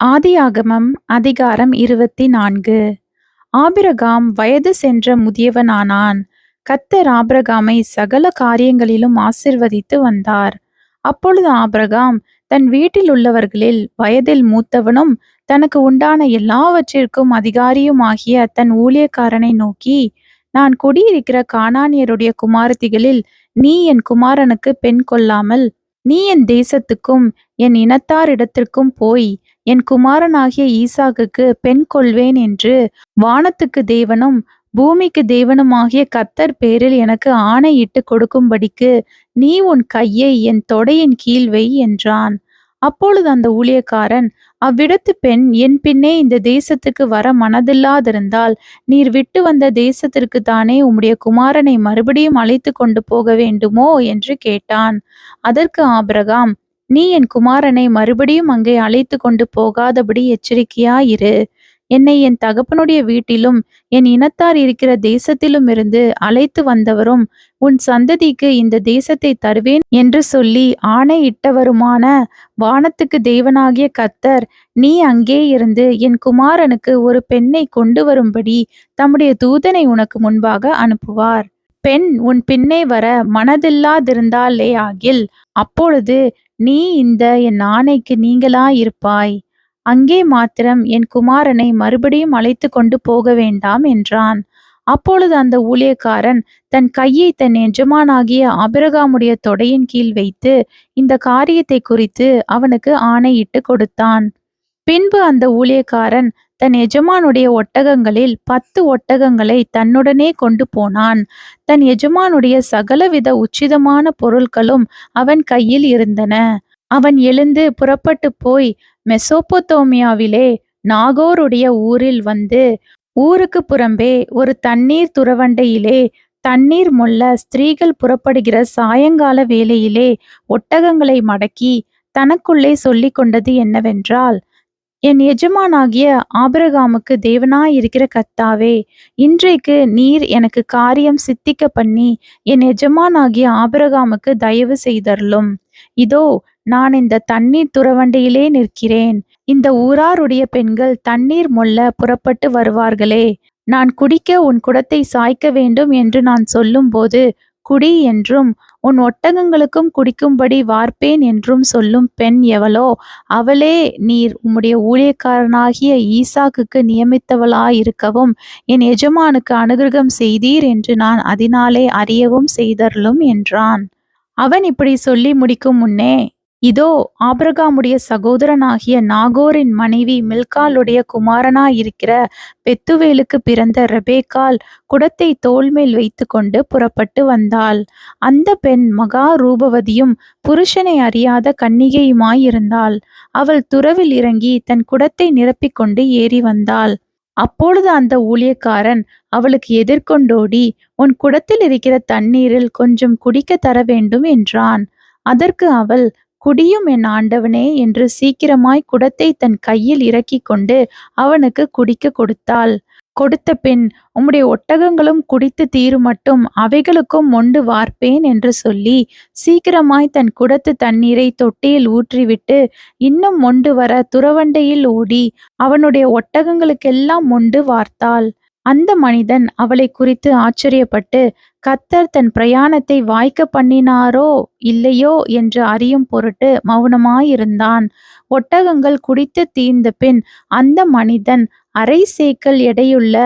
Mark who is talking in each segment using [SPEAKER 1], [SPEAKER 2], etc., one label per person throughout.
[SPEAKER 1] ஆதியாகமம் அதிகாரம் 24. ஆபிரகாம் வயது சென்ற முதியவனானான். கர்த்தர் ஆபிரகாமை சகல காரியங்களிலும் ஆசீர்வதித்து வந்தார். அப்பொழுது ஆபிரகாம் தன் வீட்டில் உள்ளவர்களில் வயதில் மூத்தவனும் தனக்கு உண்டான எல்லாவற்றிற்கும் அதிகாரியுமாகிய தன் ஊழியக்காரனை நோக்கி, நான் குடியிருக்கிற கானானியருடைய குமாரத்திகளில் நீ என் குமாரனுக்கு பெண் கொள்ளாமல், நீ என் தேசத்துக்கும் என் இனத்தாரிடத்திற்கும் போய் என் குமாரனாகிய ஈசாக்குக்கு பெண் கொள்வேன் என்று வானத்துக்கு தேவனும் பூமிக்கு தேவனுமாகிய கர்த்தர் பேரில் எனக்கு ஆணையிட்டு கொடுக்கும்படிக்கு நீ உன் கையை என் தொடையின் கீழ் வை என்றான். அப்பொழுது அந்த ஊழியக்காரன், அவ்விடத்து பெண் என் பின்னே இந்த தேசத்துக்கு வர மனதில்லாதிருந்தால் நீர் விட்டு வந்த தேசத்திற்கு தானே உம்முடைய குமாரனை மறுபடியும் அழைத்து கொண்டு போக வேண்டுமோ என்று கேட்டான். அதற்கு ஆபிரகாம், நீ என் குமாரனை மறுபடியும் அங்கே அழைத்து கொண்டு போகாதபடி எச்சரிக்கையாயிரு. என்னை என் தகப்பனுடைய வீட்டிலும் என் இனத்தார் இருக்கிற தேசத்திலும் இருந்து அழைத்து வந்தவரும் உன் சந்ததிக்கு இந்த தேசத்தை தருவேன் என்று சொல்லி ஆணையிட்டவருமான வானத்துக்கு தேவனாகிய கர்த்தர், நீ அங்கே இருந்து என் குமாரனுக்கு ஒரு பெண்ணை கொண்டு வரும்படி தம்முடைய தூதனை உனக்கு முன்பாக அனுப்புவார். பெண் உன் பின்னே வர மனதில்லாதிருந்தாளேயாகில் அப்பொழுது நீ இந்த என் ஆணைக்கு நீங்கலாயிருப்பாய். அங்கே மாத்திரம் என் குமாரனை மறுபடியும் அழைத்து கொண்டு போக வேண்டாம் என்றான். அப்பொழுது அந்த ஊழியக்காரன் தன் கையை தன் எஜமானாகிய ஆபிரகாமுடைய தொடையின் கீழ் வைத்து இந்த காரியத்தை குறித்து அவனுக்கு ஆணையிட்டு கொடுத்தான். பின்பு அந்த ஊழியக்காரன் தன் எஜமானுடைய ஒட்டகங்களில் 10 ஒட்டகங்களை தன்னுடனே கொண்டு போனான். தன் எஜமானுடைய சகலவித உச்சிதமான பொருட்களும் அவன் கையில் இருந்தன. அவன் எழுந்து புறப்பட்டு போய் மெசொப்பொத்தோமியாவிலே நாகோருடைய ஊரில் வந்து, ஊருக்கு புறம்பே ஒரு தண்ணீர் துறவண்டையிலே தண்ணீர் மொள்ள ஸ்திரீகள் புறப்படுகிற சாயங்கால வேளையிலே ஒட்டகங்களை மடக்கி தனக்குள்ளே சொல்லிக் கொண்டது என்னவென்றால், என் எஜமானாகிய ஆபிரகாமுக்கு தேவனாயிருக்கிற கர்த்தாவே, இன்றைக்கு நீர் எனக்கு காரியம் சித்திக்க பண்ணி என் எஜமானாகிய ஆபிரகாமுக்கு தயவு செய்தருளும். இதோ நான் இந்த தண்ணீர் துறவண்டையிலே நிற்கிறேன். இந்த ஊராருடைய பெண்கள் தண்ணீர் மொள்ள புறப்பட்டு வருவார்களே. நான் குடிக்க உன் குடத்தை சாய்க்க வேண்டும் என்று நான் சொல்லும்போது குடி என்றும் உன் ஒட்டகங்களுக்கும் குடிக்கும்படி வார்ப்பேன் என்றும் சொல்லும் பெண் எவளோ அவளே நீர் உம்முடைய ஊழியக்காரனாகிய ஈசாக்குக்கு நியமித்தவளாயிருக்கவும் என் எஜமானுக்கு அனுகிரகம் செய்தீர் என்று நான் அதனாலே அறியவும் செய்தருளும் என்றான். அவன் இப்படி சொல்லி முடிக்கும் முன்னே, இதோ ஆபிரகாமுடைய சகோதரனாகிய நாகோரின் மனைவி மில்காளுடைய குமாரனாயிருக்கிற பெத்துவேலுக்கு பிறந்த ரெபேக்காள் குடத்தை தோள்மேல் வைத்து கொண்டு புறப்பட்டு வந்தாள். அந்த பெண் மகா ரூபவதியும் புருஷனை அறியாத கன்னிகையுமாயிருந்தாள். அவள் துறவில் இறங்கி தன் குடத்தை நிரப்பிக்கொண்டு ஏறி வந்தாள். அப்பொழுது அந்த ஊழியக்காரன் அவளுக்கு எதிர்கொண்டோடி, உன் குடத்தில் இருக்கிற தண்ணீரில் கொஞ்சம் குடிக்க தர வேண்டும் என்றான். அதற்கு அவள், குடியும் என் ஆண்டவனே என்று சீக்கிரமாய் குடத்தை தன் கையில் இறக்கி கொண்டு அவனுக்கு குடிக்க கொடுத்தாள். கொடுத்த பின், உம்முடைய ஒட்டகங்களும் குடித்து தீருமட்டும் அவைகளுக்கும் மொண்டு வார்ப்பேன் என்று சொல்லி சீக்கிரமாய் தன் குடத்து தண்ணீரை தொட்டியில் ஊற்றிவிட்டு இன்னும் மொண்டு வர துறவண்டையில் ஓடி அவனுடைய ஒட்டகங்களுக்கெல்லாம் மொண்டு வார்த்தாள். அந்த மனிதன் அவளை குறித்து ஆச்சரியப்பட்டு, கர்த்தர் தன் பிரயாணத்தை வாய்க்க பண்ணினாரோ இல்லையோ என்று அறியும் பொருட்டு மௌனமாயிருந்தான். ஒட்டகங்கள் குடித்து தீர்ந்த பின் அந்த மனிதன் 1/2 சேக்கல் எடையுள்ள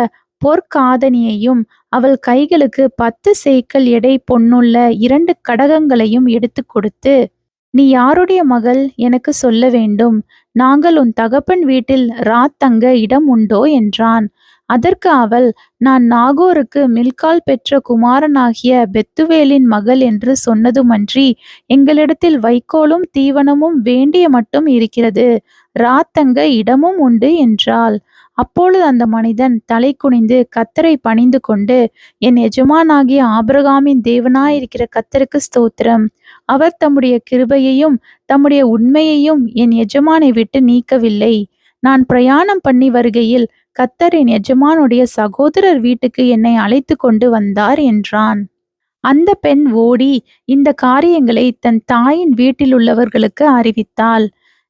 [SPEAKER 1] பொற்காதணியையும் அவள் கைகளுக்கு 10 சேக்கல் எடை பொன்னுள்ள 2 கடகங்களையும் எடுத்து கொடுத்து, நீ யாருடைய மகள் எனக்கு சொல்ல வேண்டும். நாங்கள் உன் தகப்பன் வீட்டில் ராத்தங்க இடம் உண்டோ என்றான். அதற்கு அவள், நான் நாகோருக்கு மில்காள் பெற்ற குமாரனாகிய பெத்துவேலின் மகள் என்று சொன்னதுமன்றி எங்களிடத்தில் வைக்கோலும் தீவனமும் வேண்டிய மட்டும் இருக்கிறது. ராத்தங்க இடமும் உண்டு என்றாள். அப்பொழுது அந்த மனிதன் தலை குனிந்து கர்த்தரை பணிந்து கொண்டு, என் எஜமானாகிய ஆபிரகாமின் தேவனாயிருக்கிற கர்த்தருக்கு ஸ்தோத்திரம். அவர் தம்முடைய கிருபையையும் தம்முடைய உண்மையையும் என் எஜமானை விட்டு நீக்கவில்லை. நான் பிரயாணம் பண்ணி வருகையில் கர்த்தர் என் எஜமானுடைய சகோதரர் வீட்டுக்கு என்னை அழைத்து கொண்டு வந்தார் என்றான். அந்த பெண் ஓடி இந்த காரியங்களை தன் தாயின் வீட்டிலுள்ளவர்களுக்கு அறிவித்தாள்.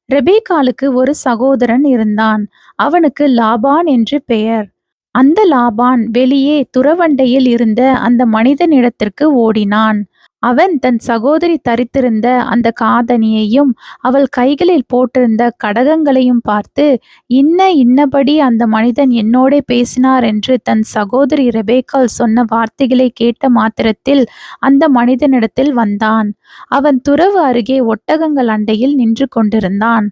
[SPEAKER 1] ரெபேக்காளுக்கு ஒரு சகோதரன் இருந்தான். அவனுக்கு லாபான் என்று பெயர். அந்த லாபான் வெளியே துறவண்டையில் இருந்த அந்த மனிதனிடத்திற்கு ஓடினான். அவன் தன் சகோதரி தரித்திருந்த அந்த காதணியையும் அவள் கைகளில் போட்டிருந்த கடகங்களையும் பார்த்து, இன்னபடி அந்த மனிதன் என்னோடே பேசினார் என்று தன் சகோதரி ரெபேக்காள் சொன்ன வார்த்தைகளை கேட்ட மாத்திரத்தில் அந்த மனிதனிடத்தில் வந்தான். அவன் துறவு அருகே ஒட்டகங்கள் அண்டையில் நின்று கொண்டிருந்தான்.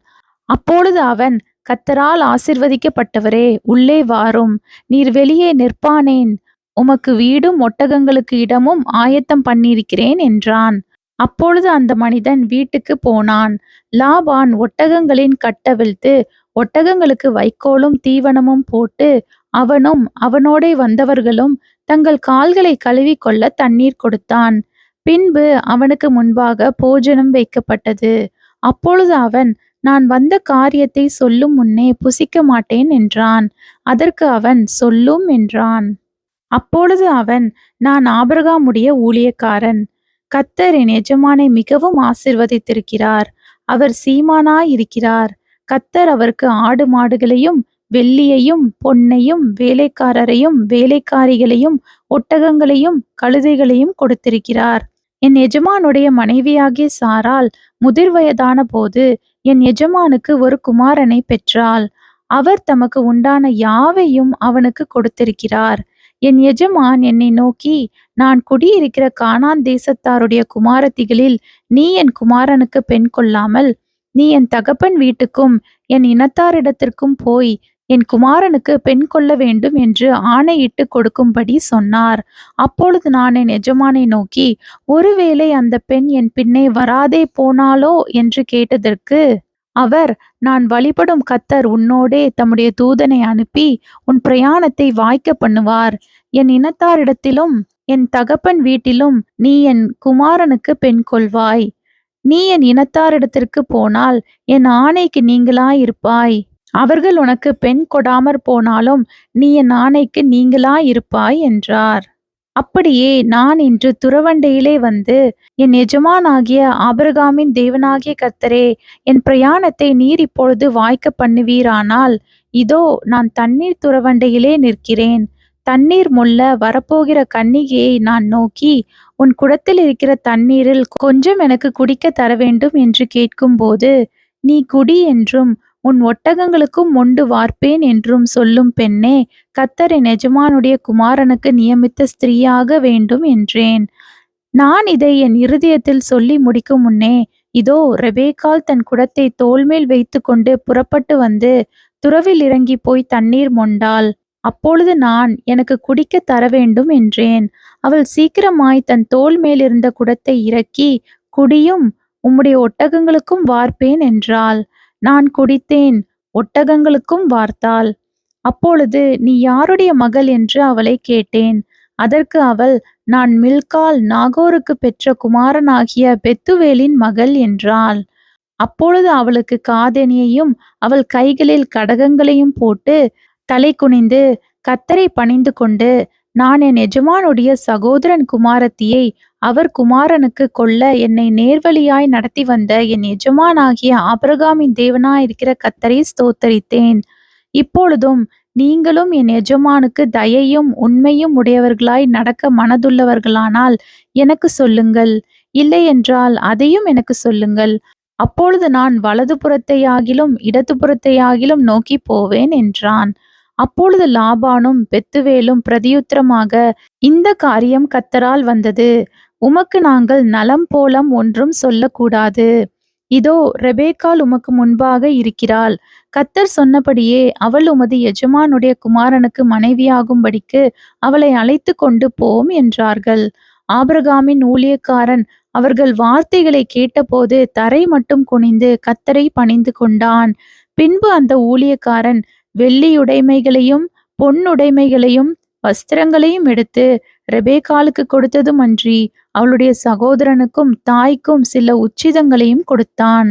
[SPEAKER 1] அப்பொழுது அவன், கர்த்தரால் ஆசீர்வதிக்கப்பட்டவரே, உள்ளே வாரும். நீர் வெளியே நிற்பானேன்? உமக்கு வீடும் ஒட்டகங்களுக்கு இடமும் ஆயத்தம் பண்ணியிருக்கிறேன் என்றான். அப்பொழுது அந்த மனிதன் வீட்டுக்கு போனான். லாபான் ஒட்டகங்களின் கட்டவிழ்த்து ஒட்டகங்களுக்கு வைக்கோலும் தீவனமும் போட்டு, அவனும் அவனோடே வந்தவர்களும் தங்கள் கால்களை கழுவிக்கொள்ள தண்ணீர் கொடுத்தான். பின்பு அவனுக்கு முன்பாக போஜனம் வைக்கப்பட்டது. அப்பொழுது அவன், நான் வந்த காரியத்தை சொல்லும் முன்னே புசிக்க மாட்டேன் என்றான். அதற்கு அவன், சொல்லும் என்றான். அப்பொழுது அவன், நான் ஆபிரகாமுடைய ஊழியக்காரன். கர்த்தர் என் எஜமானை மிகவும் ஆசீர்வதித்திருக்கிறார். அவர் சீமானாயிருக்கிறார். கர்த்தர் அவருக்கு ஆடு மாடுகளையும் வெள்ளியையும் பொன்னையும் வேலைக்காரரையும் வேலைக்காரிகளையும் ஒட்டகங்களையும் கழுதைகளையும் கொடுத்திருக்கிறார். என் எஜமானுடைய மனைவியாகிய சாராள் முதிர் வயதான போது என் எஜமானுக்கு ஒரு குமாரனை பெற்றாள். அவர் தமக்கு உண்டான யாவையும் அவனுக்கு கொடுத்திருக்கிறார். என் எஜமான் என்னை நோக்கி, நான் குடியிருக்கிற கானான் தேசத்தாருடைய குமாரத்திகளில் நீ என் குமாரனுக்கு பெண் கொள்ளாமல், நீ என் தகப்பன் வீட்டுக்கும் என் இனத்தாரிடத்திற்கும் போய் என் குமாரனுக்கு பெண் கொள்ள வேண்டும் என்று ஆணையிட்டு கொடுக்கும்படி சொன்னார். அப்பொழுது நான் என் எஜமானை நோக்கி, ஒருவேளை அந்த பெண் என் பின்னே வராதே போனாலோ என்று கேட்டதற்கு அவர், நான் வழிபடும் கர்த்தர் உன்னோடே தம்முடைய தூதனை அனுப்பி உன் பிரயாணத்தை வாய்க்க பண்ணுவார். என் இனத்தாரிடத்திலும் என் தகப்பன் வீட்டிலும் நீ என் குமாரனுக்கு பெண் கொள்வாய். நீ என் இனத்தாரிடத்திற்கு போனால் என் ஆணைக்கு நீங்களாயிருப்பாய். அவர்கள் உனக்கு பெண் கொடாமற் போனாலும் நீ என் ஆணைக்கு நீங்களாயிருப்பாய் என்றார். அப்படியே நான் இன்று துறவண்டையிலே வந்து, என் எஜமானாகிய ஆபிரகாமின் தேவனாகிய கர்த்தரே, என் பிரயாணத்தை நீர் இப்பொழுது வாய்க்க பண்ணுவீரானால், இதோ நான் தண்ணீர் துறவண்டையிலே நிற்கிறேன். தண்ணீர் மொள்ள வரப்போகிற கன்னிகையை நான் நோக்கி, உன் குடத்தில் இருக்கிற தண்ணீரில் கொஞ்சம் எனக்கு குடிக்க தரவேண்டும் என்று கேட்கும்போது, நீ குடி என்றும் உன் ஒட்டகங்களுக்கும் மொண்டு வார்ப்பேன் என்றும் சொல்லும் பெண்ணே, கர்த்தர் என் எஜமானுடைய குமாரனுக்கு நியமித்த ஸ்திரீயாக வேண்டும் என்றேன். நான் இதை என் இருதயத்தில் சொல்லி முடிக்கும் முன்னே, இதோ ரெபேக்காள் தன் குடத்தை தோள்மேல் வைத்து கொண்டு புறப்பட்டு வந்து துறவில் இறங்கி போய் தண்ணீர் மொண்டாள். அப்பொழுது நான், எனக்கு குடிக்க தரவேண்டும் என்றேன். அவள் சீக்கிரமாய் தன் தோள் மேலிருந்த குடத்தை இறக்கி, குடியும், உம்முடைய ஒட்டகங்களுக்கும் வார்ப்பேன் என்றாள். நான் குடித்தேன், ஒட்டகங்களுக்கும் வார்த்தாள். அப்பொழுது, நீ யாருடைய மகள் என்று அவளை கேட்டேன். அதற்கு அவள், நான் மில்காள் நாகோருக்கு பெற்ற குமாரனாகிய பெத்துவேலின் மகள் என்றாள். அப்பொழுது அவளுக்கு காதணியையும் அவள் கைகளில் கடகங்களையும் போட்டு தலை குனிந்து கர்த்தரை பணிந்து கொண்டு, நான் என் எஜமானுடைய சகோதரன் குமாரத்தியை அவர் குமாரனுக்கு கொள்ள என்னை நேர்வழியாய் நடத்தி வந்த என் எஜமானாகிய ஆபிரகாமின் தேவனாயிருக்கிற கர்த்தரை ஸ்தோத்தரித்தேன். இப்பொழுதும் நீங்களும் என் எஜமானுக்கு தயையும் உண்மையும் உடையவர்களாய் நடக்க மனதுள்ளவர்களானால் எனக்கு சொல்லுங்கள். இல்லையென்றால் அதையும் எனக்கு சொல்லுங்கள். அப்பொழுது நான் வலதுபுறத்தையாகிலும் இடதுபுறத்தையாகிலும் நோக்கி போவேன் என்றான். அப்பொழுது லாபானும் பெத்துவேலும் பிரதியுத்தரமாக, இந்த காரியம் கர்த்தரால் வந்தது. உமக்கு நாங்கள் நலம் போலம் ஒன்றும் சொல்லக்கூடாது. இதோ ரெபேக்காள் உமக்கு முன்பாக இருக்கிறாள். கர்த்தர் சொன்னபடியே அவள் உமது எஜமானுடைய குமாரனுக்கு மனைவியாகும்படிக்கு அவளை அழைத்து கொண்டு போம் என்றார்கள். ஆபிரகாமின் ஊழியக்காரன் அவர்கள் வார்த்தைகளை கேட்டபோது தரை மட்டும் குனிந்து கர்த்தரை பணிந்து கொண்டான். பின்பு அந்த ஊழியக்காரன் வெள்ளியுடைமைகளையும் பொன்னுடைமைகளையும் வஸ்திரங்களையும் எடுத்து ரெபேக்காளுக்கு கொடுத்ததும் அன்றி அவளுடைய சகோதரனுக்கும் தாய்க்கும் சில உச்சிதங்களையும் கொடுத்தான்.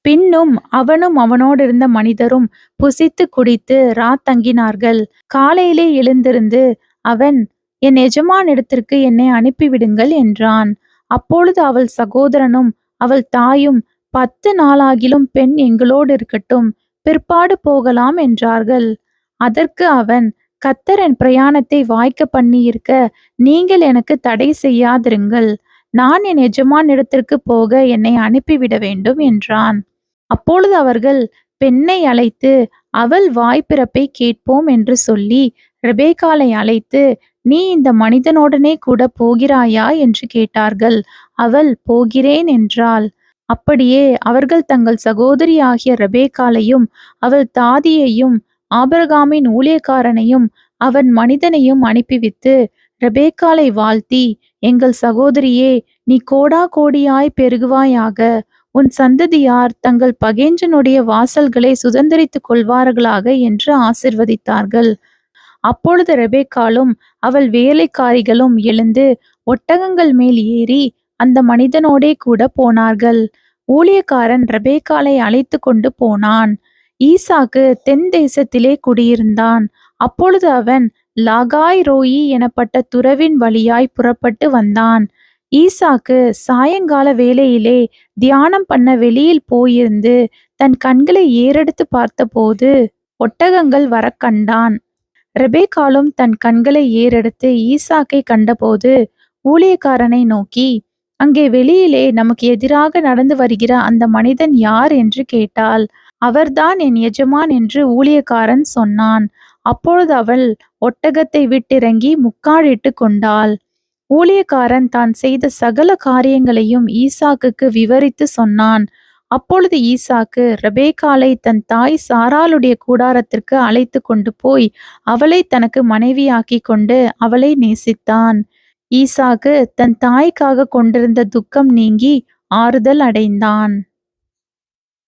[SPEAKER 1] பின்னும் அவனும் அவனோடிருந்த மனிதரும் புசித்து குடித்து தங்கினார்கள். காலையிலே எழுந்திருந்து அவன், என் எஜமானிடத்திற்கு என்னை அனுப்பிவிடுங்கள் என்றான். அப்பொழுது அவள் சகோதரனும் அவள் தாயும் 10 நாளாகிலும் பெண் எங்களோடு இருக்கட்டும், பிற்பாடு போகலாம் என்றார்கள். அதற்கு அவன், கர்த்தர் என் பிரயாணத்தை வாய்க்க பண்ணியிருக்க, நீங்கள் எனக்கு தடை செய்யாதிருங்கள். நான் என் எஜமானிடத்திற்கு போக என்னை அனுப்பிவிட வேண்டும் என்றான். அப்பொழுது அவர்கள் பெண்ணை அழைத்து, அவள் வாய்ப்பிறப்பை கேட்போம் என்று சொல்லி, ரெபெக்காளை அழைத்து, நீ இந்த மனிதனுடனே கூட போகிறாயா என்று கேட்டார்கள். அவள் போகிறேன் என்றாள். அப்படியே அவர்கள் தங்கள் சகோதரியாகிய ரெபெக்காளையும் அவள் தாதியையும் ஆபிரகாமின் ஊழியக்காரனையும் அவன் மனிதனையும் அனுப்பிவித்து, ரெபெக்காளை வாழ்த்தி, எங்கள் சகோதரியே, நீ கோடா கோடியாய் பெருகுவாயாக, உன் சந்ததியார் தங்கள் பகைஞனுடைய வாசல்களை சுதந்தரித்துக் கொள்வார்களாக என்று ஆசிர்வதித்தார்கள். அப்பொழுது ரெபெக்காளும் அவள் வேலைக்காரிகளும் எழுந்து ஒட்டகங்கள் மேல் ஏறி அந்த மனிதனோடே கூட போனார்கள். ஊழியக்காரன் ரெபெக்காளை அழைத்து கொண்டு போனான். ஈசாக்கு தென் தேசத்திலே குடியிருந்தான். அப்பொழுது அவன் லாகாய் ரோயி எனப்பட்ட துறவின் வழியாய் புறப்பட்டு வந்தான். ஈசாக்கு சாயங்கால வேளையிலே தியானம் பண்ண வெளியில் போயிருந்து தன் கண்களை ஏறெடுத்து பார்த்தபோது ஒட்டகங்கள் வரக் கண்டான். ரெபெக்காளும் தன் கண்களை ஏறெடுத்து ஈசாக்கை கண்டபோது ஊழியக்காரனை நோக்கி, அங்கே வெளியிலே நமக்கு எதிராக நடந்து வருகிற அந்த மனிதன் யார் என்று கேட்டாள். அவர்தான் என் எஜமான் என்று ஊழியக்காரன் சொன்னான். அப்பொழுது அவள் ஒட்டகத்தை விட்டிறங்கி முக்காடிட்டு கொண்டாள். ஊழியக்காரன் தான் செய்த சகல காரியங்களையும் ஈசாக்குக்கு விவரித்து சொன்னான். அப்பொழுது ஈசாக்கு ரெபெக்காளை தன் தாய் சாராளுடைய கூடாரத்திற்கு அழைத்து கொண்டு போய் அவளை தனக்கு மனைவியாக்கி கொண்டு அவளை நேசித்தான். ஈசாக்கு தன் தாய்க்காக கொண்டிருந்த துக்கம் நீங்கி ஆறுதல் அடைந்தான்.